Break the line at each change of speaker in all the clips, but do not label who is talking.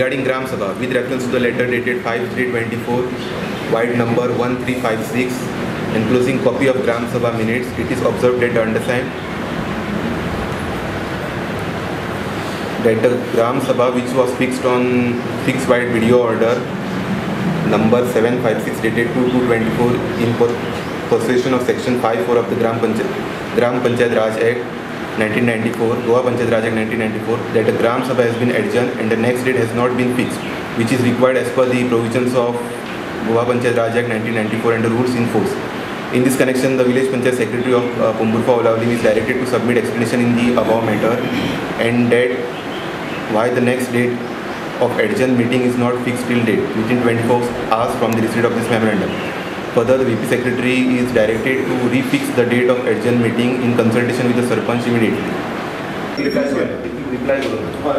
regarding Gram Sabha with reference to the letter dated 5/3/24, wide number 1356, enclosing copy of Gram Sabha minutes, it is observed that the undersigned that the Gram Sabha, which was fixed on fixed wide video order number 756 dated 2/2/24 in pursuant of section 5(4) of the Gram Panchayat Raj Act 1994, Goa Panchayat Raj Act 1994, that the Gram Sabha has been adjourned and the next date has not been fixed, which is required as per the provisions of Goa Panchayat Raj Act 1994 and the rules in force. In this connection, the Village Panchayat Secretary of Pumburfa Olavlim is directed to submit explanation in the above matter, and that why the next date of adjourned meeting is not fixed till date within 24 hours from the receipt of this memorandum. Further, the VP Secretary is directed to refix the date of adjourned meeting in consultation with the Sarpanch immediately.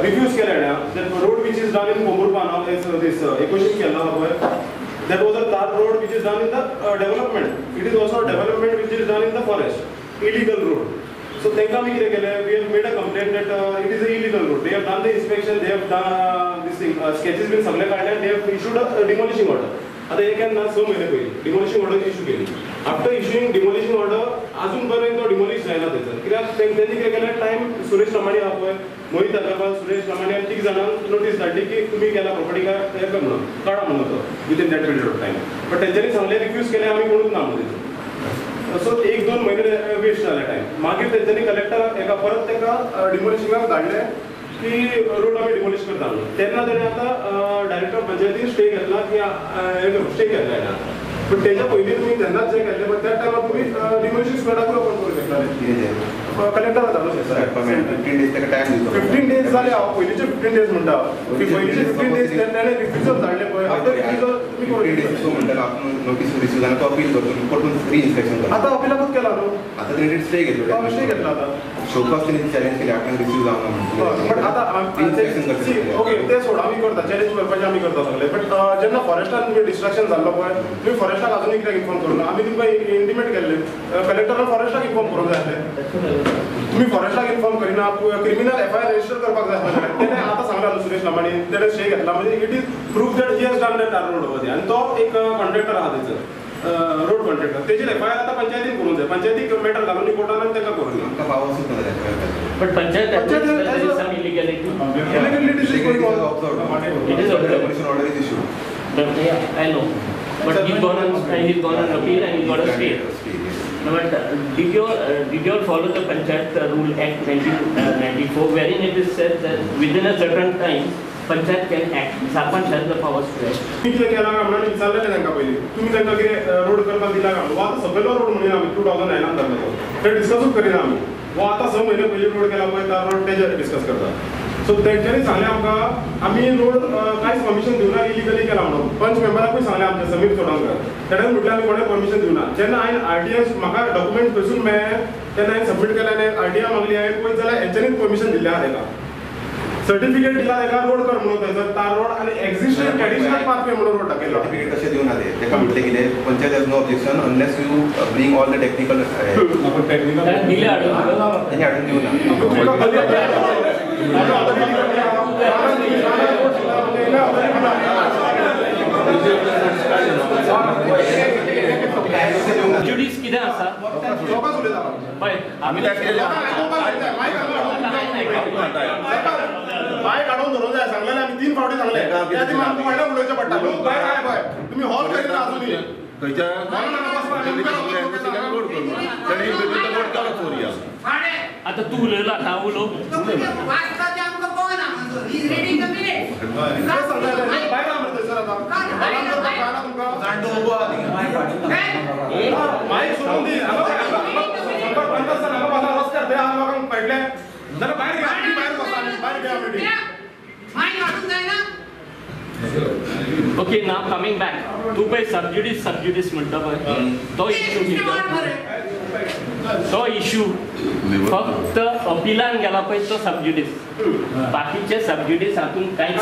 Refuse केला that road which is done in Pumburpa now is this equation केला हुआ है. That was a tar road which is done in the development. It is also a development which is done in the forest. Illegal road. So we have made a complaint that it is an illegal road. They have done the inspection, they have done this thing, sketches been submitted and they have issued a demolishing order. आता एक ना 6 महिने पहिले demolishing order issue केली. After issuing demolishing order अजून पर्यंत demolish जायना त्याचं. कित्याक त्यांनी कितें केलें टाइम सुरेश रमाणी आहा पळय, मोहित अगरवाल, सुरेश रमाणी आणि 3 जाणांक नोटीस धाडली की तुम्ही केला प्रॉपर्टी काय हे कर म्हणून काढा म्हणून तो within that period of time. But त्यांच्यानी सांगले रिफ्यूज केले आम्ही कोणूच ना म्हणून. सो 1-2 महिने वेस्ट झाले टाइम. मागीर त्यांच्यानी कलेक्टर एका परत तेका डिमोलिशिंगाक धाडले की रोड आम्ही डिमोलिश करता म्हणून. तेन्ना ताणें आतां डायरेक्टर पंचायतीन स्टे घेतला की स्टे केला आहे. पण त्याच्या पयलीं तुम्ही तेन्नाच जे केल्ले पण त्या टायमार तुम्ही डिमोलिशन स्क्वॉडाक ओपन करूं शकताले. कलेक्टर धाडलो सर 15 डेज ताका टाइम दिलो. 15 डेज जाले. हांव पयलींचे 15 डेज म्हणटा की पयलींचे 15 डेज ताणें रिफ्युजल धाडले पळय. आफ्टर रिफ्युजल तुम्ही 15 डेज म्हणटा आपण नोटीस रिसीव जावन तो अपील करतो परतून री इन्स्पेक्शन करता. आता अपीलाकूच केला न्हू. आता ताणें स्टे घेतलो. स्टे घेतला आता. शोकास ताणें चॅलेंज केले आपण रिसीव जावना म्हणून. पण आता ओके ते सोड आम्ही करता चॅलेंज करपाचें आम्ही करता सगळे. बट जेन्ना फॉरेस्टान तुमी डिस्ट्रक्शन जाल्लो पळय तुम्ही फॉरेस्टाक अजून कित्याक इन्फॉर्म करूना. आमी तुमकां इंटिमेट केल्ले कलेक्टरान फॉरेस्टाक इन्फॉर्म करूंक जाय आसलें. तुम्ही फॉरेस्टाक इन्फॉर्म करिना. क्रिमिनल एफआयआर रजिस्टर करपाक जाय आसलें. तेणें आतां सांगला सुरेश लमाणी तेणें स्टे घेतला म्हणजे it is proof that he has done that टार रोड ओवर. आनी तो एक कॉन्ट्रॅक्टर आहा थंयसर रोड कॉन्ट्रॅक्टर. तेजेर एफआयआर आतां पंचायतीन करूंक जाय. पंचायतीक मॅटर घालून रिपोर्टान आनी ताका करूंक जाय. आमकां पावर सुद्दां but panchayat there is some illegality. Illegality is going on. It is observed. Demolition order is issued. But yeah, I know. But he's gone on appeal and he got a stay. But did you all follow the Panchayat Rule Act 1994, wherein it is said that within a certain time Panchayat can act. Sarpanch has the powers to act. तुम्ही कितें केला काय म्हणून विचारलें तांकां पयलीं. तुम्ही तांकां कितें रोड करपाक दिला काय. वो आतां सगळो रोड म्हणून आमी 2009 जाल्लो ते डिस्कसूच करिना आमी. वो आतां 6 महिने पयलीं रोड केला पळय त्या रोड तेजेर डिस्कस करता. सो तेंच्यांनी सांगलें आमकां आमी रोड कांयच परमिशन दिवना इलिगली केला म्हणून. पंच मेंबराकूय सांगलें आमच्या समीर चोडणकर. तेणें म्हटलें आमी कोणें परमिशन दिवना. जेन्ना हांवें आरटीआय म्हाका डॉक्युमेंट खंयसून मेळ्ळे तेन्ना हांवें सबमीट केलें आनी आरटीआय मागली हांवें पळयत जाल्यार हेंच्यांनीच परमिशन दिल्लें आहा ताका. सर्टिफिकेट दिला ताका रोड कर म्हणून थंयसर तार रोड आनी एक्झिस्टिंग ट्रेडिशनल पाथवे म्हणून रोड दाखयलो. सर्टिफिकेट तशें दिवना ते. ताका म्हटलें कितें panchayat has no objection unless you bring all the technical दिले हाडून दिवना. जुडिस कितें आसा पळय आमी बाय काढून धरून जाय सांगलेलें आमी 3 फावटी सांगले. त्या दिमा आमकां व्हडलें उलोवचें पडटा. लोक बाय काय बाय तुम्ही हॉल करिना आजुनी खंयच्या आता तू उलयला हांव उलोव. मायक सोडून दी. रस्त्यार थंय हांव लोकांक पडले जाल्यार भायर घे. आमी भायर बसा भायर घे आमी मायक काडूंक जायना. Okay, now coming back. तू पळय सबज्युडिस म्हणटा पळय तो इश्यू तो इश्यू फक्त अपिलान गेला पळय तो सबज्युडिस. बाकीचे सबज्युडिस हातून कांयच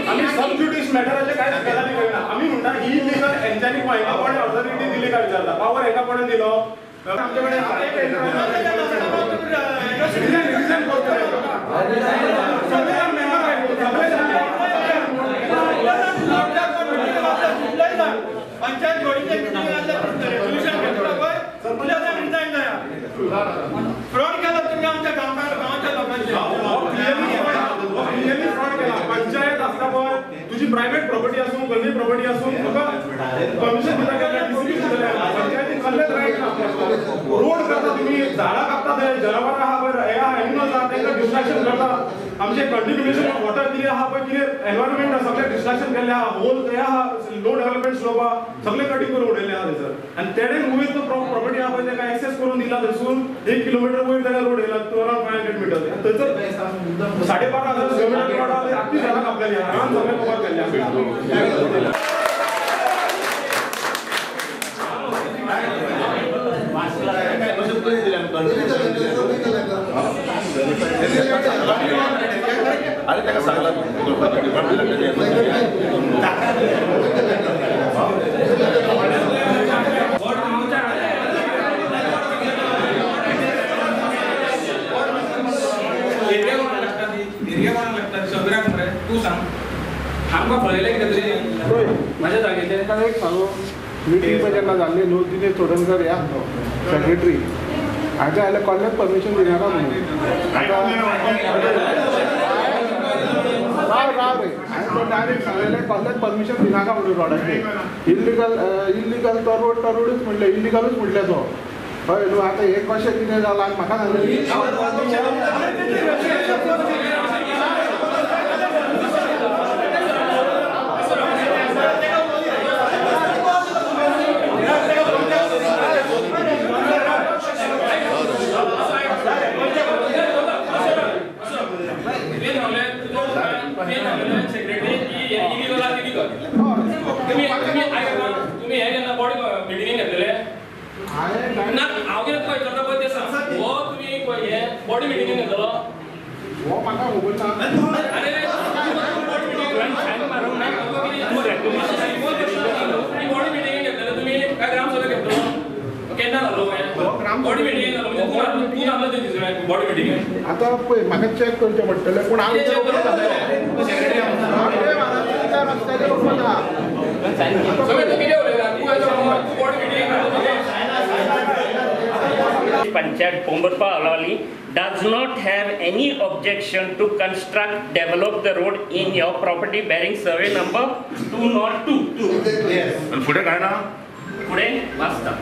आमी सबज्युडिस मॅटराचे कांयच गजाली कळना. आमी म्हणटा ही लिगल हेंच्यांनी हांकां कोणें ऑथॉरिटी दिली काय विचारता. पावर हेका कोणें दिलो. आमचे कडेन
फ्रॉड केला तुम्ही आमच्या गावाच्या लोकांचे.
क्लिअरली फ्रॉड केला. पंचायत असता पण तुझी प्रायव्हेट प्रॉपर्टी असून गल्ली प्रॉपर्टी असून तुका परमिशन दिला गेला डिस्ट्रिक्ट दिला पंचायती कल्लेच राईट ना रोड करता तुम्ही झाडा कापता ते जनावर हा पर या एनिमल्स हा त्यांना डिस्ट्रॅक्शन करता आमचे कंटिन्युएशन ऑफ वॉटर दिले हा पण किती एन्व्हायरमेंट सगळे डिस्ट्रॅक्शन केले हा होल त्या लो डेव्हलपमेंट स्लोप हा सगळे कटिंग करून उडले हा त्याचं आणि तेडे मुव्हीज तो प्रॉपर्टी हा पण त्याला ऍक्सेस करून दिला तसून 1 किलोमीटर वयर त्याला रोड येला तो अराउंड 500 मीटर त्याचं 12,500 किलोमीटर रोड आहे अगदी झाडा कापलेली आहे रान सगळे कव्हर केले आहे
अरे त्याला सांगला
तू सांग आमकां पळयलें कितें तरी म्हाज्या जागेचेर
एक सांगू मिटींग जेन्ना जाल्ली न्हू दिनेश चोडणकर या सेक्रेटरी हाजे आयले कसलेंच परमिशन दिनाका म्हणून राव रे हांवें तो डायरेक्ट सांगलेलें कसलेंच परमिशन दिनाका म्हणून रोडाचेर इल्लिगल तो रोडूच म्हणलें इल्लिगलूच म्हणलें तो हय न्हू आतां हें कशें कितें जालां आनी म्हाका सांगलें
तुम्ही हे जेन्ना बॉडी मिटिंगेक घेतलेले ना हांव कितें तुका विचारता पळय तें सांग हो तुमी हे बॉडी मिटिंगेक घेतलो
हो म्हाका खबर ना
अरे बॉडी मिटिंगेक घेतलेले तुमी काय ग्रामसभेक घेतलो केन्ना जालो बॉडी मिटिंगेक जालो म्हणजे तूं नामलो ते बॉडी मिटिंगेक
आतां पळय म्हाका चॅक करचें पडटलें पूण हांव
Panchayat Pomburpa Alali does not have any objection to construct, develop the road in your property bearing survey number 202.
Yes. And पुढे काय ना?
पुढे वाचता.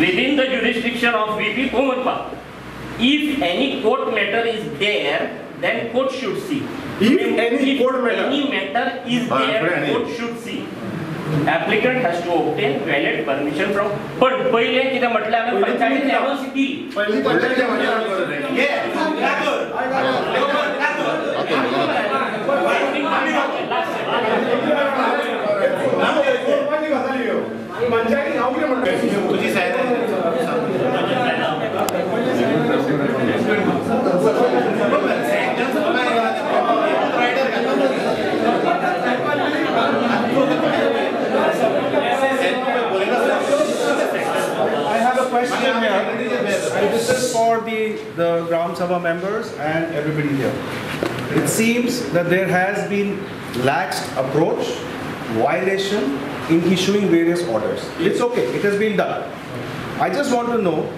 Within the jurisdiction of VP Pomburpa, if any court matter is there, then court should see.
If any court matter
is there, court should see. Applicant has to obtain valid permission from. पण पहिले किती म्हटलं आम्ही पंचायतीने NOC दिली.
पहिली पंचायतीने
तुझी साहेब
I have a question here, and this is for the Gram Sabha members and everybody here. It seems that there has been lax approach, violation in issuing various orders. It's okay, it has been done. I just want to know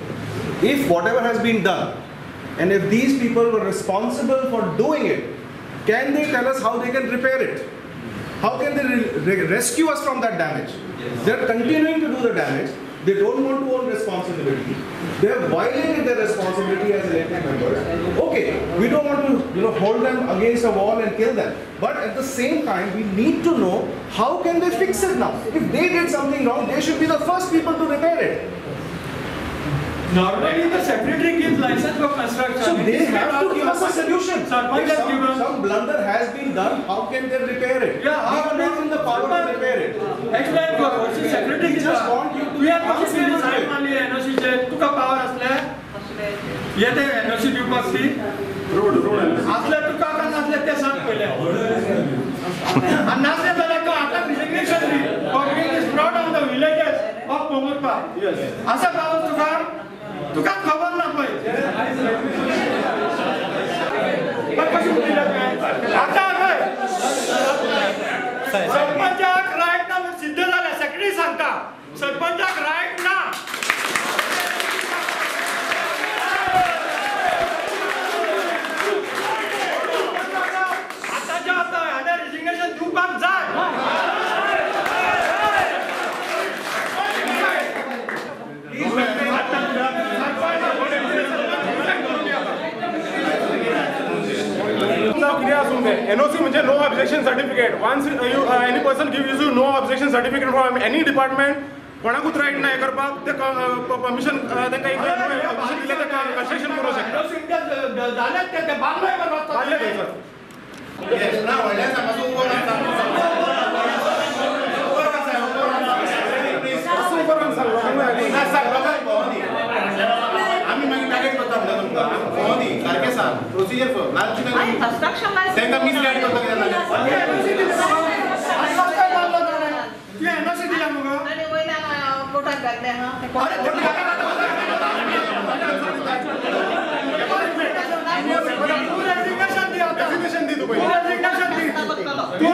if whatever has been done, and if these people were responsible for doing it, can they tell us how they can repair it? How can they rescue us from that damage? They're continuing to do the damage. They don't want to own responsibility. They have violated their responsibility as elected members. Okay, we don't want to hold them against a wall and kill them. But at the same time, we need to know how can they fix it now. If they did something wrong, they should be the first people to repair it.
Normally the secretary gives license for construction.
So they have to give us a solution. If some blunder has been done, how can they repair it?
Yeah,
we are not in the power to repair it.
Explain to us. Secretary
just want you to
we are not design only NOC चे तुका power असले येते NOC दिवपाक ती road असले तुका का नसले ते सांग पहिले आणि नसले जाल्यार तो आता designation the public is proud of the villages of Pomurpa.
Yes.
असा पाऊस तुका खबर ना पळय पण कशी दिला आता होय सरपंचाक राईट ना सिद्ध झाला सेक्रेटरी सांगता सरपंचाक राईट ना
NOC म्हणजे no objection certificate. Once any person gives you no objection certificate from any department, कोणाकूच राईट नाही करपाक ते परमिशन तांकां एक परमिशन दिलें ते कंस्ट्रक्शन करूं शकता.
झालेच ते बांदलोय म्हणून
बांदलें थंयसर.
ना व्हडल्या सांगाचो उबो रावता. ना सांग लोकांक भोंवडी. आमी मागीर डायरेक्ट करता म्हणटा तुमकां. भोंवडी सारकें सांग. Procedure for. ना
कंस्ट्रक्शन लायसन्स
तांकां मिसगायड करता कित्याक लागलें.
NOC दिला मगो
आणि वयल्यान कोर्टाक घातले हा
Resignation दी तू पहिले.
तू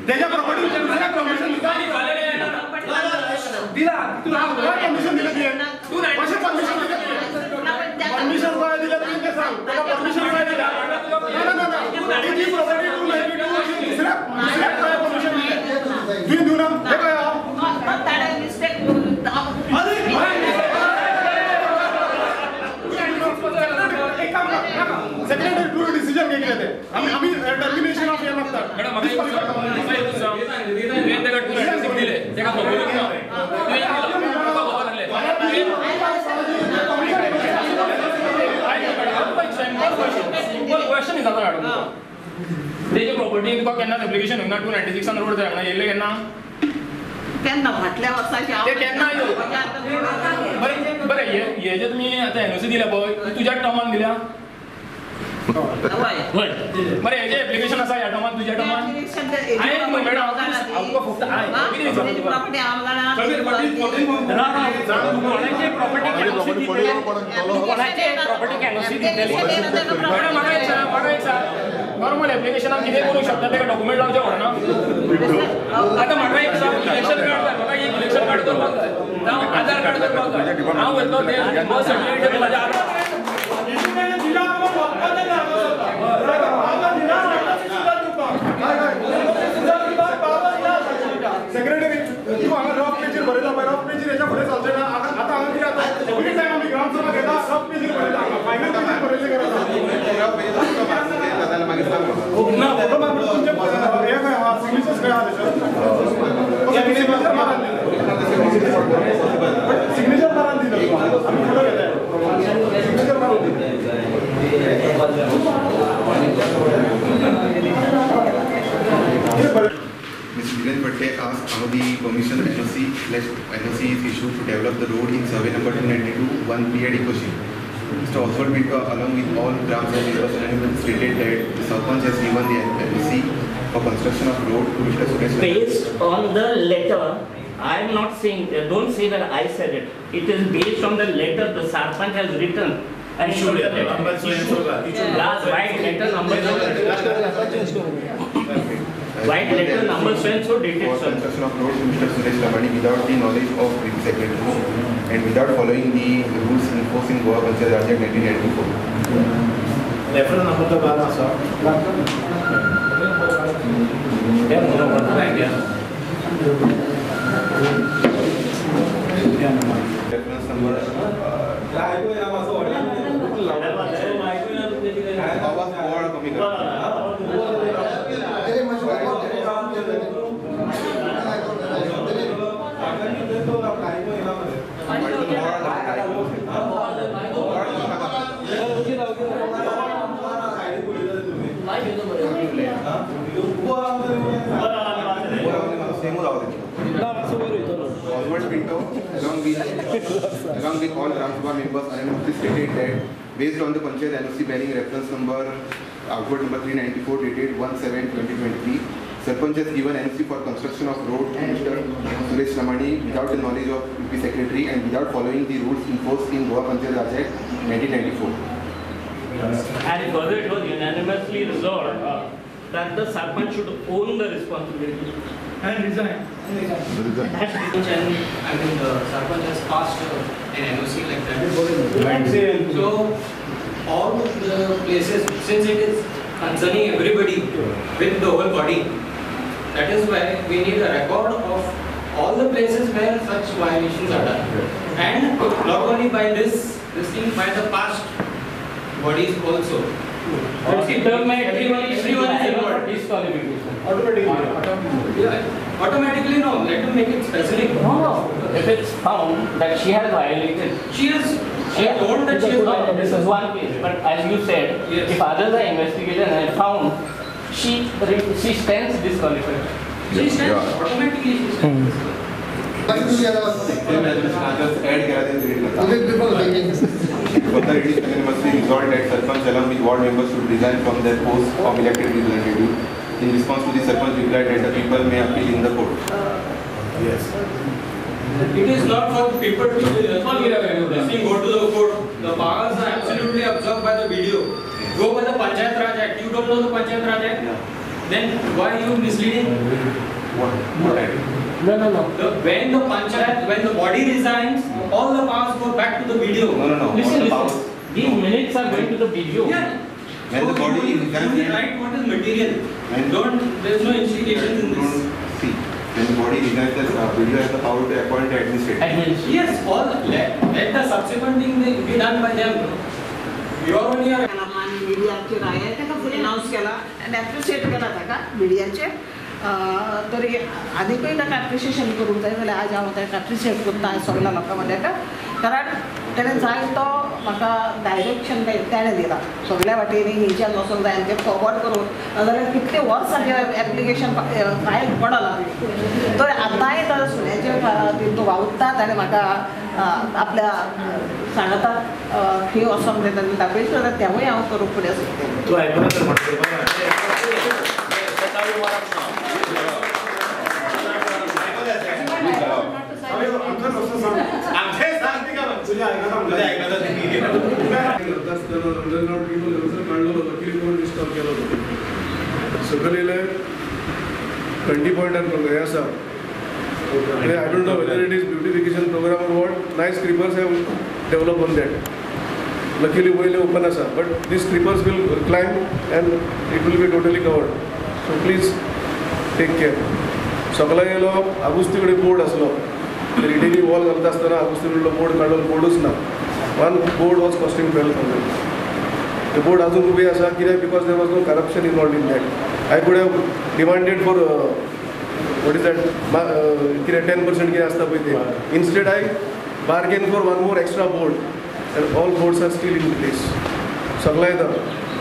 त्याच्या प्रॉपर्टी परमिशन दिला तुला परमिशन दिलं की कशी परमिशन दिलं परमिशन काय दिलं तुम्ही ते सांग त्याला परमिशन काय दिलं ना ही प्रॉपर्टी तू नाही दुसऱ्या काय परमिशन दिलं तुम्ही देऊ ना हे काय
मिस्टेक
सेक्रेटरी टू डिसिजन घेतले ते आम्ही टर्मिनेशन ऑफ हे मागतात
मॅडम म्हाका एक सांग तुवें तेका 296 दिले तेका खबर ना तुवें दिला तुका खबर आसले क्वेश्चन इज मॅडम तेजे प्रॉपर्टी तुका केन्ना एप्लिकेशन येवना 296 रोड जाय म्हणा येयले केन्ना
केन्ना फाटल्या वर्साची
ते केन्ना येऊ बरें हे जे तुमी आतां NOC दिल्या पळय तुज्या टर्मान दिल्या बरें हेजे एप्लिकेशन आसा ह्या टर्मान तुज्या टर्मान मॅडम आमकां फक्त
प्रॉपर्टी
नॉर्मल एप्लिकेशनाक कितें करूंक शकता तेका डॉक्युमेंट लावचें पडना आतां म्हाका एक सांग इलेक्शन कार्ड जाय म्हाका एक इलेक्शन कार्ड करपाक जाय जावं आधार कार्ड करपाक जाय हांव वयतलो ते बर्थ सर्टिफिकेट म्हाज्या
सेक्रेटरी तू हांगा रफ पेजीर बरयला पळय रफ पेजीर हेच्या फुडें चलचें ना आतां हांगा कितें जाता एवरी टायम आमी ग्रामसभा घेता रफ पेजीर बरयता हांगा फायनल पेजीर बरयलें गरज ना फोटो मारून तुमचे हे काय हा सिग्नेचर्स काय हा सिग्नेचर मारून दिलं आम्ही फोटो घेतले सिग्नेचर मारून दिलं
Mr. Dhiren Patte asked how the permission NOC is issued to develop the road in survey number 292 1P at Ecoship. Mr. Oswald Bidka along with all Gram Sabha members stated that the Sarpanch has given the NOC for construction of road to Mr. Suresh.
Based on the letter, I am not saying, don't say that I said it. It is based on the letter the Sarpanch has written. And issued the letter. Last white letter number. White letter number so and so dated.
For construction of road to Mr. Suresh Lamani without the knowledge of the secretary and without following the rules enforced in Goa Panchayat Raj Act 1984.
Reference number तो बार आसा क्या म्हणून म्हणटा क्या
Reference number आवाज थोडा कमी कर Oswald Pinto, along with all Gram Sabha members, unanimously stated that based on the Panchayat NOC bearing reference number outward number 394 dated 1/7/2023, Sarpanch has given NOC for construction of road to Mr. Suresh Lamani without the knowledge of UP Secretary and without following the rules enforced in Goa Panchayat Raj Act 1994.
And further, it was unanimously resolved that the Sarpanch should own the responsibility.
and resign.
I mean, the Sarpanch has passed an NOC like that. So, all the places, since it is concerning everybody with the whole body, that is why we need a record of all the places where such violations are done. And not only by this thing, by the past bodies also.
Everyone is involved. Disqualification.
Automatically no, let them make it specific.
No. If it's found that she has violated,
She has told that she has violated.
This is one case, but as you said,
Yes.
if others are investigated and found, she stands disqualified.
She stands automatically. She stands.
Further, it is unanimously resolved that Sarpanch along with ward members should resign from their post from elected representative. In response to the Sarpanch replied that the people may appeal in the court.
Yes.
It is not for the people to go to the court. The powers are absolutely absorbed by the video. Go by the Panchayat Raj Act. You don't know the Panchayat Raj Act? Then why are you misleading?
What I do?
No.
When the Panchayat, when the body resigns, all the powers go back to the video.
No.
Listen. These minutes are going to the video.
Yeah.
When the body is resigns,
you write what is material.
When-
There's no instigations in this.
See, when the body resigns, the video has the power to appoint the administrator.
Yes, let the subsequent thing be done by them. You are only a
मीडियाचे आहे ते का फुल announce केला आणि appreciate केला ताका मिडियाचे तरी आनीकूय ताका ॲप्रिशिएशन करूंक जाय जाल्यार आज हांव ताका ॲप्रिशिएट करता सगळ्या लोकां मदें कारण ताणें जाय तो म्हाका डायरेक्शन ताणें दिला सगळ्या वाटेनी हिंच्यान वचूंक जाय आनी तें फॉरवर्ड करून नाजाल्यार कितले वर्सां एप्लिकेशन फायल पडला तर आतांय तो सुण्याचे खातीर तो वावुरता ताणें म्हाका आपल्या सांगता खंय वचोंक जाय ताणें दाखयलें जाल्यार तेवूय हांव करूंक फुडें
तू आयकून तर म्हणटा
सकलेले 20 पॉइंटार हे आसा I don't know whether it is beautification program or what. Nice creepers have developed on that. Luckily, whale open asa, but these creepers will climb and it will be totally covered. So please take care. सगळा yellow आगुस्ती कडेन board आसलो रिटेनी wall घालता आसतना आगुस्ती कडलो board काडलो बोर्डूच ना. One board was costing 12,000. The board अजून उबी आसा कित्याक because there was no corruption involved in that. I could have demanded for what is that? 10% कितें आसता पळय तें. Instead I bargained for one more extra board and all boards are still in place. सगळा येता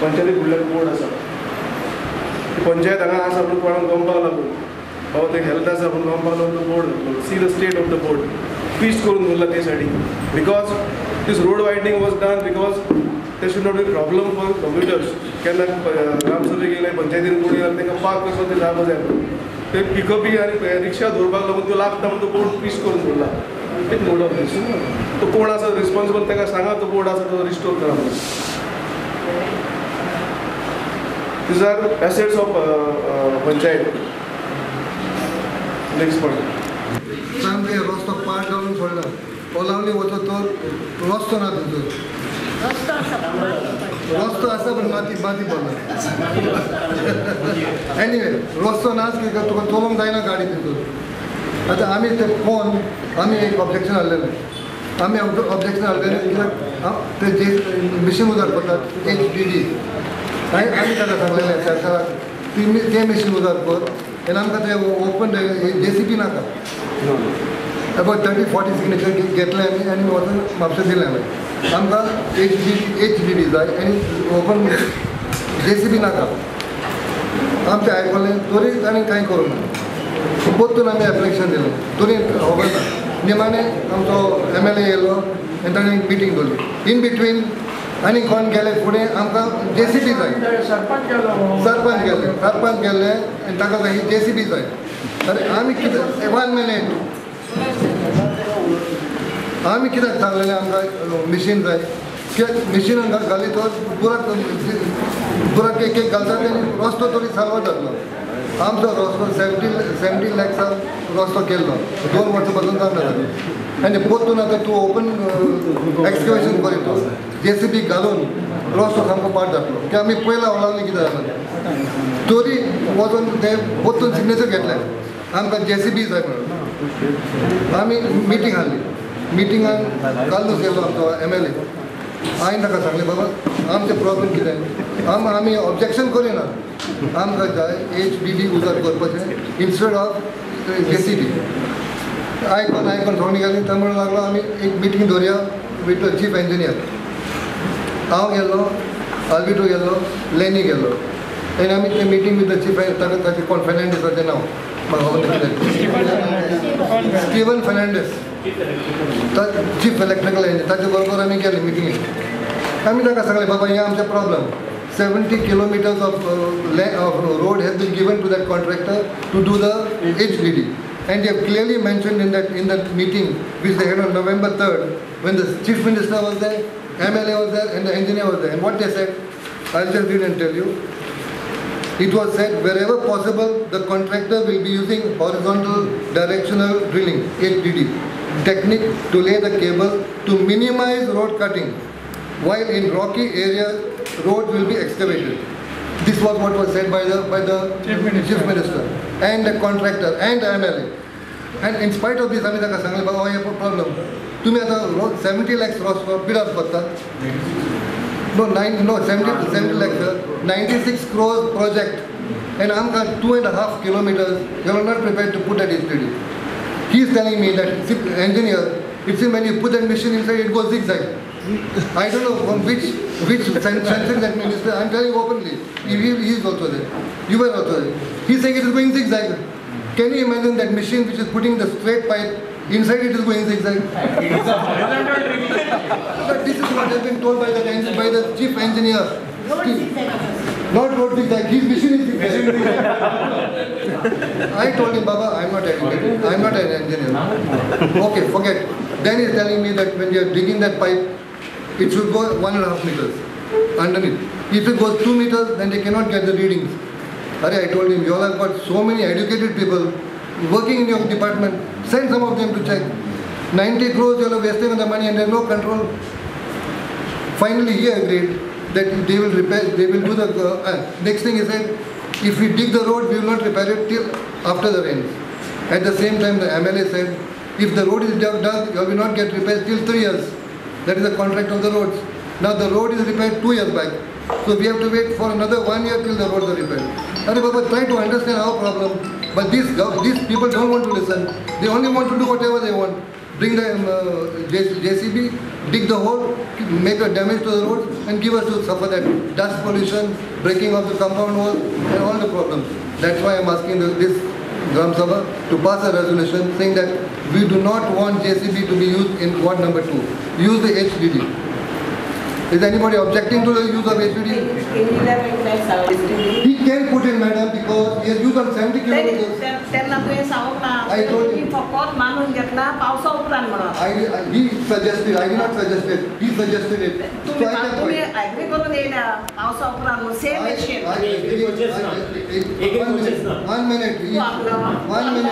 पंचायती फुडल्यान board आसा. पंचायत हांगा आसा म्हणून कोणाक गमपाक लागून बाबा ते हेल्थ आसा म्हणून गमपाक लागून तो board see the state of the board twist करून दवरला ते सायडीन because this road widening was done because there should not be problem for commuters. केन्ना ग्रामसभेक गेले पंचायतीन कोण येयला तांकां पार्क करपाक ते जागो जाय ते पिकअपी आनी रिक्षा दवरपाक लागून तो लागता म्हणून तो बोर्ड ट्विस्ट करून दवरला एक मोड ऑफ दीस तो कोण आसा रिस्पॉन्सिबल ताका सांगा तो बोर्ड आसा तो रिस्टोर करा म्हणून. These are assets of panchayat. Next point.
सामके रस्तो पार घालून सोडला ओलावली वचत तो रस्तो ना तितून रस्तो आसा पण माती पडला एनिवे रस्तो नाच की तुका चलोवंक जायना गाडी तितून आतां आमी ते फोन आमी एक ऑब्जेक्शन हाडलेलें आमी ऑब्जेक्शन हाडलेलें कित्याक ते जे मिशीन उजार करतात HDD आमी ताका सांगलेलें ते मिशीन उजार कर आनी आमकां ते ओपन JCB नाका about 30-40 signatures घेतले आनी वचून म्हापशें दिलें हांवें आमकां HDD जाय आनी ओपन JCB नाका आमचें आयकलें तरी ताणें कांय करूं ना परतून आमी एप्लिकेशन दिलें तरी खबर ना निमाणे आमचो MLA येयलो आनी ताणें मिटींग दवरली इन बिटवीन आनी कोण गेले फुडें आमकां JCB जाय सरपंच गेले आनी ताका जाय JCB जाय अरे आमी कितें 1 मिनिट आमी कित्याक सांगलेलें आमकां मिशीन जाय कित्याक मिशीन घाली तो बुराक एक घालता आनी रस्तो तरी सारको जातलो आमचो रस्तो 17 लॅक्सा रस्तो केल्लो 2 वर्सां पासून जाता आनी परतून आतां तूं ओपन एक्सकवेशन करीत JCB घालून रस्तो सामको पाड जातलो की आमी पयला वळांनी कितें जाता तरी वचून ते परतून सिग्नेचर घेतले आमकां JCB जाय म्हणून आमी मिटींग हाडली मिटिंगान कालूच गेलो आमचो MLA हांवें ताका सांगलें बाबा आमचें प्रॉब्लेम कितें आमी ऑब्जेक्शन करिना आमकां जाय HDD उजार करपाचें इंस्टेड ऑफ JCB आयकून सगळीं गेलीं थंय म्हणून लागलो आमी एक मिटींग दवरया विथ चीफ इंजिनियर हांव गेल्लो आल्बिटो गेल्लो लेनी गेल्लो आनी आमी तें मिटींग विथ द चीफ ताका ताचें कोण फेर्नांडीसाचें नांव म्हाका खबर कितें Steven Fernandes chief electrical engineer ताचे बरोबर आमी गेले मिटिंगेक आमी ताका सांगलें बाबा हें आमचें problem 70 kilometers of road has been given to that contractor to do the HDD, and they have clearly mentioned in that meeting which they had on November 3rd when the chief minister was there, MLA was there, and the engineer was there. And what they said, I'll just read and tell you. It was said wherever possible the contractor will be using horizontal directional drilling HDD technique to lay the cable to minimize road cutting, while in rocky areas roads will be excavated. This was what was said by the chief minister and the contractor and the MLA. And in spite of this, आमी ताका सांगलें बाबा हे problem तुमी आतां 70 lakhs रस्तो पिडार करता no 70 lakhs 96 crores project and आमकां 2.5 kilometers you are not prepared to put that HDD. He is telling me that engineer, it seems when you put that machine inside it goes zigzag. I don't know from which sensing that minister. I'm telling you openly. He is also there. You were also there. He's saying it is going zigzag. Can you imagine that machine which is putting the straight pipe inside it is going zigzag? But this is what has been told by the chief engineer. Not road zigzag. His machine is zigzag. I told him, Baba, I'm not educated. I'm not an engineer. Okay, forget. Then he's telling me that when you are digging that pipe, it should go 1.5 meters underneath. If it goes 2 meters, then they cannot get the readings. I told him, you all have got so many educated people working in your department. Send some of them to check. 90 crores you are wasting on the money and there is no control. Finally, he agreed that they will repair. They will do the next thing. He said, if we dig the road, we will not repair it till after the rains. At the same time, the MLA said, if the road is dug, you will not get repaired till 3 years. That is the contract of the roads. Now the road is repaired 2 years back. So we have to wait for another 1 year till the roads are repaired. Baba, try to understand our problem. But these people don't want to listen. They only want to do whatever they want. Bring the JCB, dig the hole, make a damage to the roads and give us to suffer that dust pollution, breaking of the compound wall and all the problems. That's why I'm asking this Gram Sabha to pass a resolution saying that we do not want JCB to be used in ward number 2. Use the HDD. Is anybody objecting to the use of HDD? He can put in, madam, because he has used on 70 kilometers. I told him. He suggested, I did not suggest it. He suggested it. So I agree. One minute. One minute,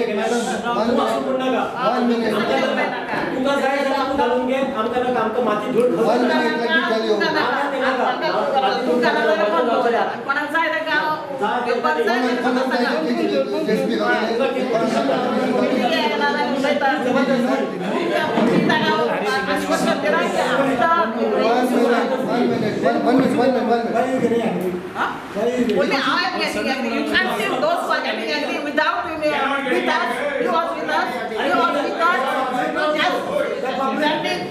let me tell you. One minute.
Only I am getting angry. You can't say those who are getting angry without with us. You was with us. You was with us.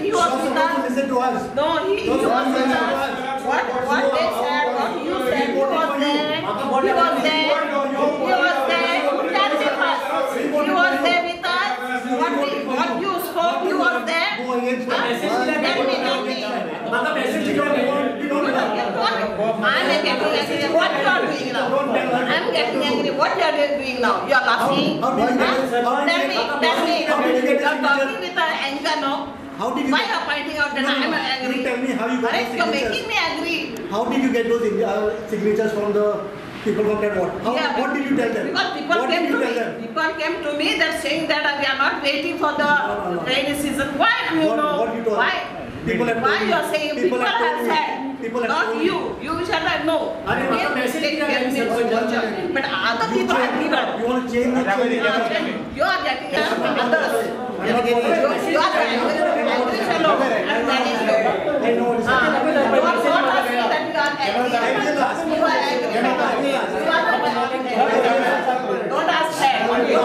He was with us.
Listen to us.
No, he was with us. What they said, what you said, he was there. He was there. He was there. Tell me first. He was there with us. What you spoke, he was there. Tell me. I'm getting angry. What you are doing now? I'm getting angry. What you are doing now? You are laughing. Tell me. You're talking with anger now.
How did you?
Why are pointing out that I am angry?
Tell me how you got those
You're
signatures.
making me angry.
How did you get those signatures from the People complained what? What did you tell them?
Because people
What
came
did you
to
tell
me.
them?
People came to me that saying that we are not waiting for the rainy season. Why do you know?
What you told?
Why?
People have
Why
told
you are saying people
have
have
told
said?
People have
Not
told
you. You shall not know.
Are you not messaging them?
But other people have given.
You want to change the
You are getting others. You are angry fellow. And that is you.
I know it's
You are not asking that you are angry. You are angry. You are not angry. Don't ask that. You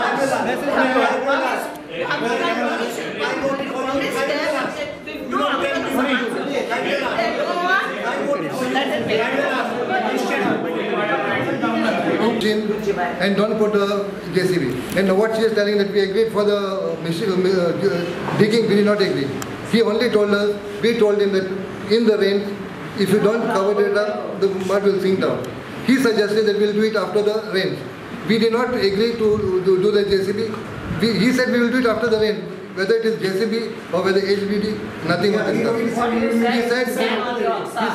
and don't put a JCB. And what she is telling that we agreed for the digging, we did not agree. He only told us, we told him that in the rain, if you don't cover it up, the mud will sink down. He suggested that we'll do it after the rain. We did not agree to do the JCB. He said we will do it after the rain. Whether it is JCB or whether HBD, nothing has been done. He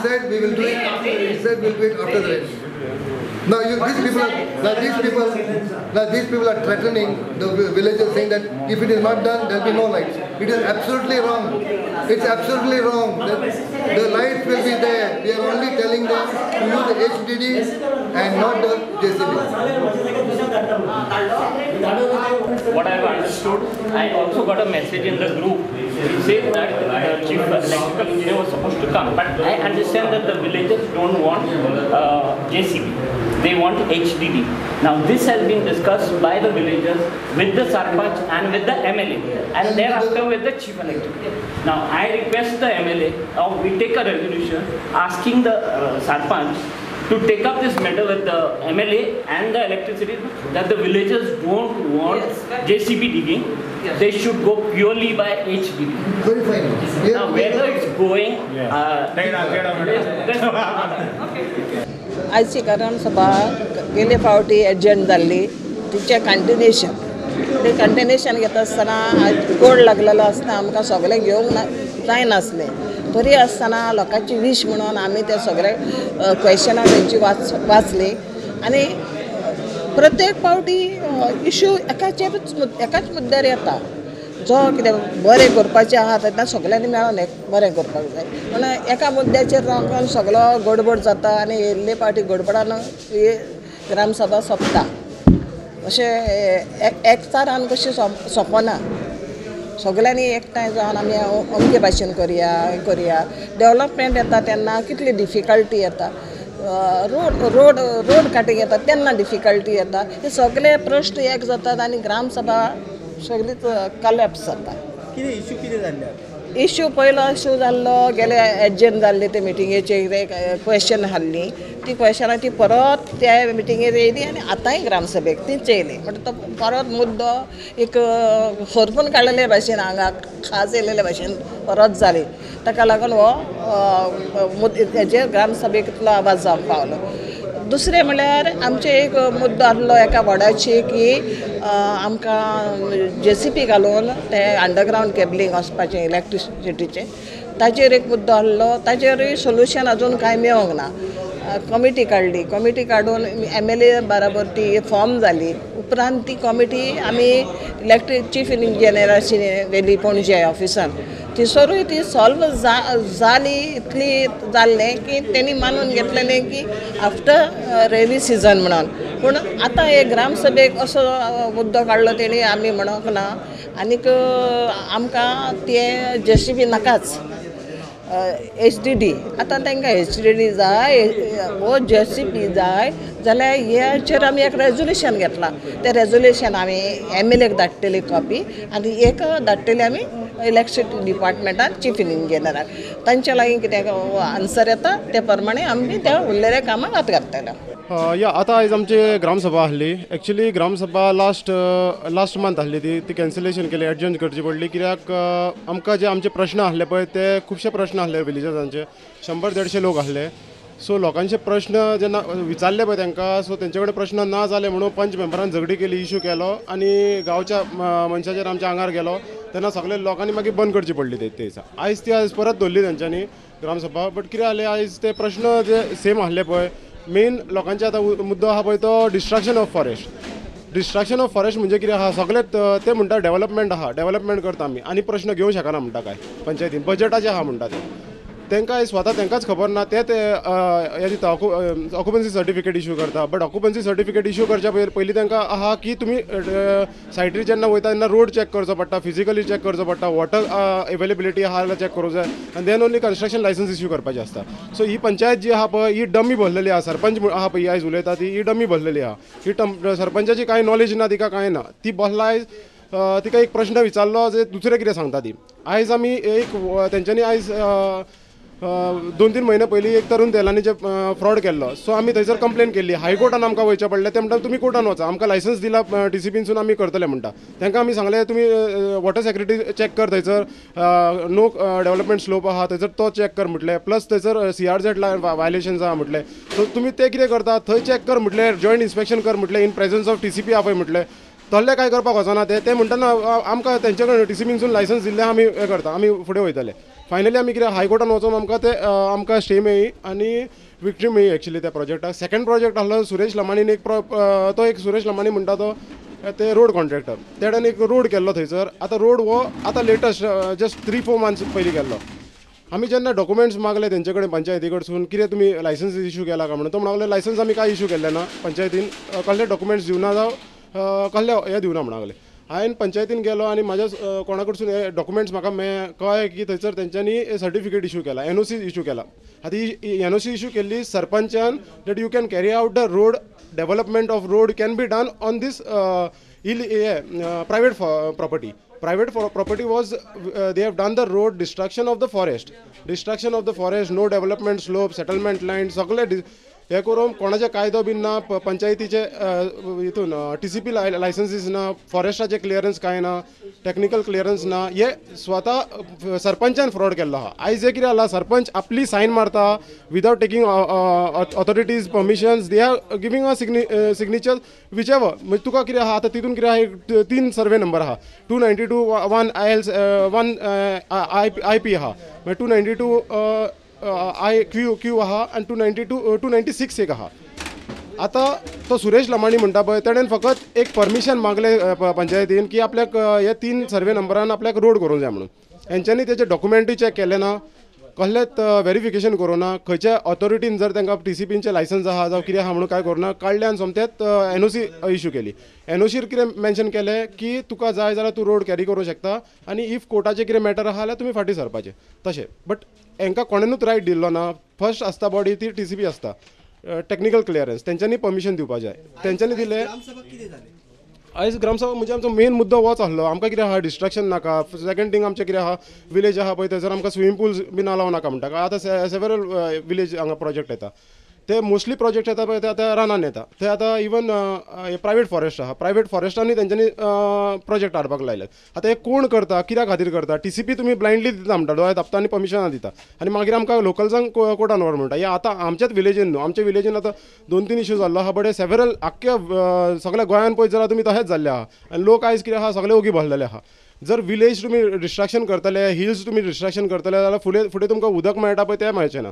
said we will do it. He said we will do it after the rain. Now these people are threatening the villagers, saying that if it is not done, there will be no lights. It is absolutely wrong. It's absolutely wrong. The lights will be there. We are only telling them to use the HDD and not the JCB.
What I have understood, I also got a message in the group. It says that the chief electrical engineer was supposed to come, but I understand that the villagers don't want JCB. They want HDD. Now this has been discussed by the villagers with the Sarpanch and with the MLA, and thereafter with the chief electrical. Now I request the MLA, we take a resolution asking the Sarpanch to take up this matter with the MLA and the electricity, that the villagers don't want JCB digging. They should go purely by HDD.
Very fine.
Now whether it's going,
आयची कारण सभा गेले फावटी एडजंट जाल्ली तिचे continuation ते continuation घेता आसतना कोड लागलेलो आसता आमकां सगळें घेवंक जायनासलें तरी आसतना लोकांची वीश म्हणून आमी ते सगळे क्वेश्चनां तेंची वाचली आनी प्रत्येक फावटी इश्यू एकाच मुद्द्यार येता जो कितें बरें करपाचें आहा तेन्ना सगळ्यांनी मेळोन बरें करपाक जाय पूण एका मुद्द्याचेर रावन सगळो गडबड जाता आनी येयल्ले फावटी गडबडान ही ग्रामसभा सोंपता अशें एकचारान कशी सोंपना सगळ्यांनी एकठांय जावन आमी अमके भाशेन करुया डेवलपमेंट येता तेन्ना कितली डिफिकल्टी येता रोड काटींग येता तेन्ना डिफिकल्टी येता हे सगळे प्रश्न एक जातात आनी ग्रामसभा सगळीच कलॅप्स जाता
कितें इश्यू कितें जाल्ले
इश्यू पयलो इश्यू जाल्लो गेले एडजंट जाल्ले ते मिटिंगेचे क्वेश्चन हाडली ती क्वेश्चनां ती परत त्या मिटिंगेर येयली आनी आतांय ग्रामसभेक तीच येयली म्हणटा तो परत मुद्दो एक खरपून काडलेले भाशेन हांगा खास येयलेले भाशेन परत जाली ताका लागून हो हेजेर ग्रामसभेक इतलो आवाज जावंक पावलो दुसरें म्हळ्यार आमचे एक मुद्दो आसलो एका वॉर्डाची की आमकां JCB घालून ते अंडरग्रावंड केबलींग वचपाचें इलेक्ट्रिसिटीचें ताचेर एक मुद्दो आसलो ताचेरूय सोल्युशन अजून कांय मेळोंक ना कमिटी काडली कमिटी काडून MLA बराबर ती फॉर्म जाली उपरांत ती कमिटी आमी चीफ इंजिनियराची व्हेली पणजे ऑफिसान थिसरूय ती सॉल्व जाली इतली जाल्लें की तेणी मानून घेतलेलें की आफ्टर रेनी सिजन म्हणून पूण आतां हे ग्रामसभेक असो मुद्दो काडलो तेणी आमी म्हणोंक ना आनीक आमकां ते JCB नाकाच HDD आतां तांकां HDD जाय वो JCB जाय जाल्यार ह्याचेर आमी एक रेजोल्युशन घेतलां तें रेजोल्युशन आमी MLAक धाडटली कॉपी आनी एक धाडटली आमी इलेक्ट्रिसिटी डिपार्टमेंटान चीफ इंजिनियराक तांचे लागीं कितें आन्सर येता ते प्रमाणे आमी त्या उरलेल्या कामाक हात घालतले
आता आयज आमची ग्रामसभा आसली एक्चुअली ग्रामसभा लास्ट मंथ आसली ती कॅन्सलेशन केली एडजंट करची पडली कित्याक आमकां जे आमचे प्रश्न आसले पळय ते खुबशे प्रश्न आसले विलेजर्सांचे 100-150 लोक आसले सो लोकांचे प्रश्न जेन्ना विचारले पळय तांकां सो तेंचे कडेन प्रश्न ना जाले म्हणून पंच मेंबरान झगडी केली इश्यू केलो आनी गांवच्या मनशाचेर आमच्या आंगार गेलो तेन्ना सगळे लोकांनी मागीर बंद करची पडली ते दिसा आयज परत दवरली तेंच्यांनी ग्रामसभा बट कितें जालें आयज ते प्रश्न जे सेम आसले पळय
मेन लोकांचे आतां मुद्दो आहा पळय तो destruction of forest. Destruction of forest म्हणजे कितें आहा, सगळे ते म्हणटा डेव्हलपमेंट आहा, डेव्हलपमेंट करता आमी आनी प्रश्न घेवंक शकना म्हणटा काय पंचायतीन, बजेटाचे आहा म्हणटा ते. तांकां स्वता तांकांच खबर ना, ते हे दिता ऑक्युपन्सी सर्टिफिकेट इश्यू करता. बट ऑक्युपन्सी सर्टिफिकेट इश्यू करच्या पयलीं तांकां आहा की तुमी सायटीर जेन्ना वयता तेन्ना रोड चॅक करचो पडटा, फिजिकली चॅक करचो पडटा, वॉटर अवेलेबिलिटी आहा जाल्यार चॅक करूंक जाय, आनी then only construction licence issue करपाचें आसता. सो ही पंचायत जी आहा पळय ही डमी भरलेली आहा. सरपंच आहा पळय आयज उलयता ती ही डमी भरलेली आहा. ही सरपंचाची कांय नॉलेज ना, तिका कांय ना. ती बसला आयज तिका एक प्रश्न विचारलो जे दुसरें कितें सांगता ती. आयज आमी एक तेंच्यांनी आयज 2-3 म्हयने पयलीं एक तरुण तेलांनीचे फ्रॉड केल्लो. सो आमी थंयसर कंप्लेन केल्ली. हायकोर्टान आमकां वयचें पडलें. ते म्हणटा तुमी कोर्टान वचा, आमकां लायसन्स दिला TCPसून आमी करतले म्हणटा. तांकां आमी सांगलें तुमी वॉटर सेक्युरिटी चॅक कर, थंयसर नो डेव्हलपमेंट स्लोप आहा थंयसर तो चॅक कर म्हटलें. प्लस थंयसर CRZ वायलेशन्स आहा म्हटलें. सो तुमी ते कितें करता थंय चॅक कर म्हटलें, जॉयंट इन्स्पेक्शन कर म्हटलें इन प्रेझन्स ऑफ TCP आहा पळय म्हटलें. तसलें काय करपाक वचना ते म्हणटाना आमकां तेंचे कडेन TCPसून लायसन्स दिल्लें आमी हें करता, आमी फुडें वयतले. फायनली आमी कितें हायकोर्टान वचून आमकां स्टे मेळ्ळी आनी विक्ट्री मेळ्ळी एक्चुअली त्या प्रोजेक्टाक. सेकंड प्रोजेक्ट आसलो सुरेश लमाणीन एक सुरेश लमाणी म्हणटा तो ते रोड कॉन्ट्रॅक्टर, तेणेन एक रोड केल्लो थंयसर. आतां रोड हो आतां लेटस्ट जस्ट 3-4 मंथ्स पयलीं केल्लो. आमी जेन्ना डॉक्युमेंट्स मागले तेंचे कडेन पंचायती कडसून कितें तुमी लायसन्स इश्यू केला काय म्हणून, तो म्हणून लायसन्स आमी काय इश्यू केल्ले ना पंचायतीन, कसले डॉक्युमेंट्स दिवना जावं कसले हे दिवना म्हणून. हांवें पंचायतीन गेलो आनी म्हाज्या कोणा कडसून हे डॉक्युमेंट्स म्हाका कळ्ळें की थंयसर तेंच्यांनी सर्टिफिकेट इश्यू केला, NOC इश्यू केला. आतां ही NOC इश्यू केल्ली सरपंचान that you can carry out the road development of road can be done on this private property. Private property was they have done the road, destruction of the forest, no development slope, settlement line, सगळे हे करून कोणाचे कायदो bin ना, पंचायतीचे हितून TCP लायसन्सीस ना, फॉरेस्टाचे clearance काय ना, टेक्निकल क्लियरन्स ना, हे स्वता सरपंचान फ्रॉड केल्लो आहा. आयज हे कितें जाला, सरपंच आपली सायन मारता without taking authorities permissions, they are giving a signature which ever. म्हणजे तुका कितें आहा आतां तितून कितें आहा 3 सर्वे नंबर आहा, 292 1 IL 1 IP आहा, 292 Q आहा आनी 296 एक आहा. आतां तो सुरेश लमाणी म्हणटा पळय तेणेन फकत एक परमिशन मागले पंचायतीन की आपल्याक हे 3 सर्वे नंबरान आपल्याक रोड करूंक जाय म्हणून. हेंच्यांनी तेचे डॉक्युमेंटूय चॅक केले ना, कसलेंच व्हेरिफिकेशन करूना, खंयच्या ऑथॉरिटीन जर तांकां TCPचे लायसन्स आहा जावं कितें आहा म्हणून काय करूना, काडले आनी सोमतेच NOC इश्यू केली. NOCर कितें मेन्शन केलें की तुका जाय जाल्यार तूं रोड कॅरी करूंक शकता आनी इफ कोर्टाचें कितें मॅटर आहा जाल्यार तुमी फाटीं सरपाचें तशें. बट हांकां कोणेनूच रायट दिल्लो ना. फर्स्ट आसता बॉडी ती TCP आसता, टेक्निकल क्लियरन्स तेंच्यांनी परमिशन दिवपाक जाय, तेंच्यांनी दिलें. आयज ग्रामसभा म्हणजे आमचो मेन मुद्दो होच आसलो. आमकां कितें आहा डिस्ट्रक्शन नाका. सेकंड थिंग आमचें कितें आहा, विलेज आहा पळय थंयसर आमकां स्विमींग पूल्स बीन अलाव नाका म्हणटा. आतां सेवरल विलेज हांगा प्रोजेक्ट येता, ते मोस्टली प्रोजेक्ट येता पळय ते आतां रानान येता. थंय आतां इवन प्रायवेट फॉरेस्ट आहा, प्रायवेट फॉरेस्टांनी तेंच्यांनी प्रोजेक्ट हाडपाक लायले. आतां हे कोण करता, कित्या खातीर करता? TCP तुमी ब्लायंडली दिता म्हणटा, दोळे धापता आनी परमिशनां दिता आनी मागीर आमकां लोकल्सांक कोर्टान व्हर म्हणटा. हे आतां आमच्याच विलेजीन न्हू, आमच्या विलेजीन आतां 2-3 इश्यू जाल्लो आहा. बट सेवरल आख्ख्या सगळ्या गोंयान पळयत जाल्यार तुमी तशेंच जाल्ले आहा आनी लोक आयज कितें आहा सगळे ओगी भरलेले आहा. जर विलेज तुमी डिस्ट्रक्शन करतले, हिल्स तुमी डिस्ट्रक्शन करतले जाल्यार फुडें तुमकां उदक मेळटा पळय तें मेळचें ना.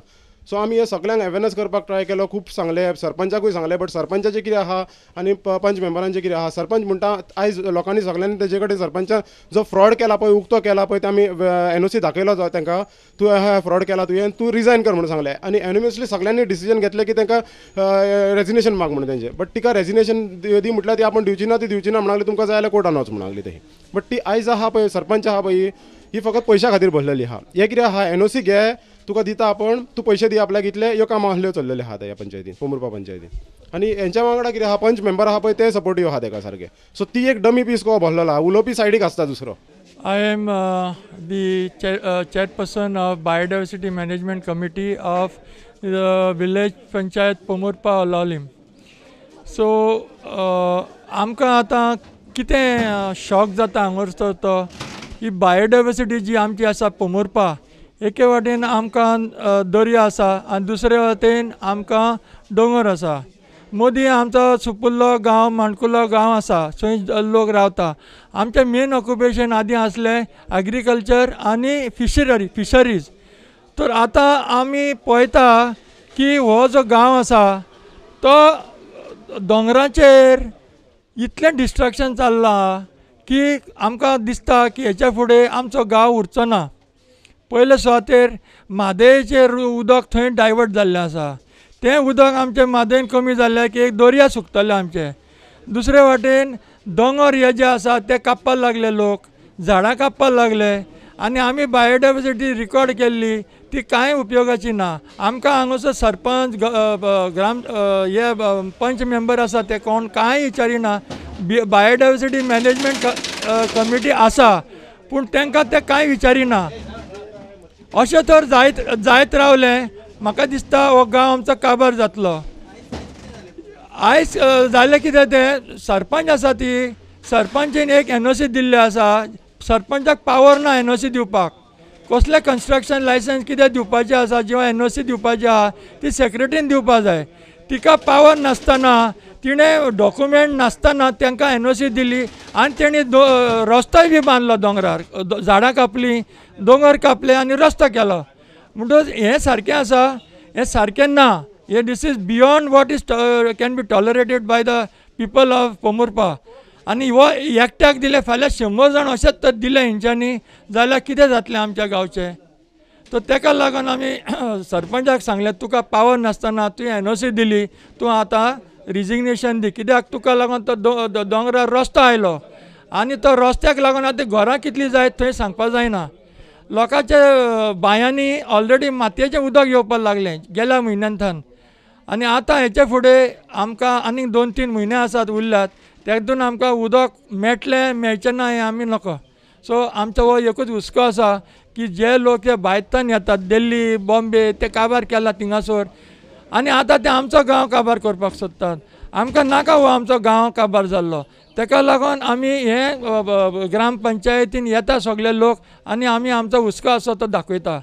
सो आमी हे सगळ्यांक अवेरनेस करपाक ट्राय केलो, खूब सांगले, सरपंचाकूय सांगले. बट सरपंचाचें कितें आहा आनी पंच मेंबरांचें कितें आहा, सरपंच म्हणटा आयज लोकांनी सगळ्यांनी तेजे कडेन सरपंचान जो फ्रॉड केला पळय, उक्तो केला पळय, ते आमी NOC दाखयलो तांकां, तूं हा फ्रॉड केला तुवें, तूं रिजायन कर म्हणून सांगलें. आनी एनिमसली सगळ्यांनी डिसिजन घेतलें की तांकां रेजिग्नेशन माग म्हणून तेंचें. बट तिका रेजिग्नेशन दी म्हटल्यार ती आपण दिवची ना म्हणली, तुमकां जाय जाल्यार कोर्टान वच म्हणली तेही. बट ती आयज आहा पळय सरपंच आहा पळय ही फकत पयशा खातीर भरलेली आहा. हे कितें आहा, NOC घे, तुका दिता आपण, तूं पयशे दी आपल्याक इतले, ह्यो कामां आहल्यो चल्लेल्यो आहात ह्या पंचायतीन, पोमुर्पा पंचायतीन. आनी हेंच्या वांगडा कितें आहा, पंच मेंबर आहा पळय ते सपोर्टीव आहा तेका सारके. सो ती एक डमी पीस को भरलेलो आहा, उलोवपी सायडीक आसता दुसरो.
I am the chairperson of Biodiversity Management Committee of the Village Panchayat Pomurpa Olalim. So आमकां आतां कितें शॉक जाता हांगसर तो ही बायोडायवर्सिटी जी आमची आसा पोमुर्पा, एके वाटेन आमकां दर्या आसा आनी दुसरे वाटेन आमकां दोंगर आसा. मदीं आमचो सुपुल्लो गांव माणकुलो गांव आसा, थंय लोक रावता. आमचें मेन ऑक्युपेशन आदीं आसलें एग्रीकल्चर आनी फिशरीज. तर आतां आमी पळयता की हो जो गांव आसा तो दोंगराचेर इतलें डिस्ट्रक्शन चल्लां की आमकां दिसता की हेच्या फुडें आमचो गांव उरचो ना. पयले सुवातेर म्हादयेचेर उदक थंय डायवर्ट जाल्लें आसा. तें उदक आमचें म्हादयेन कमी जाल्लें की एक दर्या सुकतले आमचे. दुसरे वाटेन दोंगर हे जे आसा ते कापपाक लागले लोक, झाडां कापपाक लागले आनी आमी बायोडायवर्सिटी रिकॉर्ड केल्ली ती कांय उपयोगाची ना. आमकां हांगासर सरपंच ग्राम हे पंच मेंबर आसा ते कोण कांय विचारिना. बायोडायवर्सिटी मॅनेजमेंट कमिटी आसा पूण तांकां ते कांय विचारिना. अशें तर जायत रावलें म्हाका दिसता हो गांव आमचो काबार जातलो. आयज जालें कितें तें सरपंच आसा ती सरपंचीन एक NOC दिल्ले आसा. सरपंचाक पावर ना NOC दिवपाक. कसलें कन्स्ट्रक्शन लायसन्स कितें दिवपाचें आसा किंवा NOC दिवपाचें आहा ती सेक्रेटरीन दिवपा जाय. तिका पावर नासतना तिणें डॉक्युमेंट नासतना तांकां NOC दिली आनी तेणी रस्तोय बी बांदलो दोंगरार. झाडां कापलीं, दोंगर कापले आनी रस्तो केलो. म्हणटच हें सारकें आसा? हें सारकें ना. This is beyond what is can be tolerated by the people of Pomburpa. आनी हो एकट्याक दिले फाल्यां 100 जाण अशेंच तर दिले हेंच्यांनी जाल्यार कितें जातलें आमच्या गांवचें. तर ताका लागून आमी सरपंचाक सांगलें तुका पावर नासतना तुवें NOC दिली, तूं आतां रिजिग्नेशन दी. कित्याक तुका लागून तो दोंगरार रस्तो आयलो आनी तो रस्त्याक लागून आतां घरां कितलीं जायत थंय सांगपा जायना. लोकांच्या बांयांनी ऑलरेडी मातयेचें उदक येवपाक लागलें गेल्या म्हयन्यांतन आनी आतां हेचे फुडें आमकां आनीक 2-3 म्हयने आसात उरल्यात. तेतून आमकां उदक मेळटलें मेळचें ना हें आमी नको. सो आमचो हो एकूच हुस्को आसा की जे लोक हे भायरच्यान येतात दिल्ली, बॉम्बे ते काबार केला थिंगासोर आनी आतां ते आमचो गांव काबार करपाक सोदतात. आमकां नाका हो आमचो गांव काबार जाल्लो. ताका लागून आमी हे ग्रामपंचायतीन येता सगळे लोक आनी आमी आमचो हुस्को आसा तो दाखयता.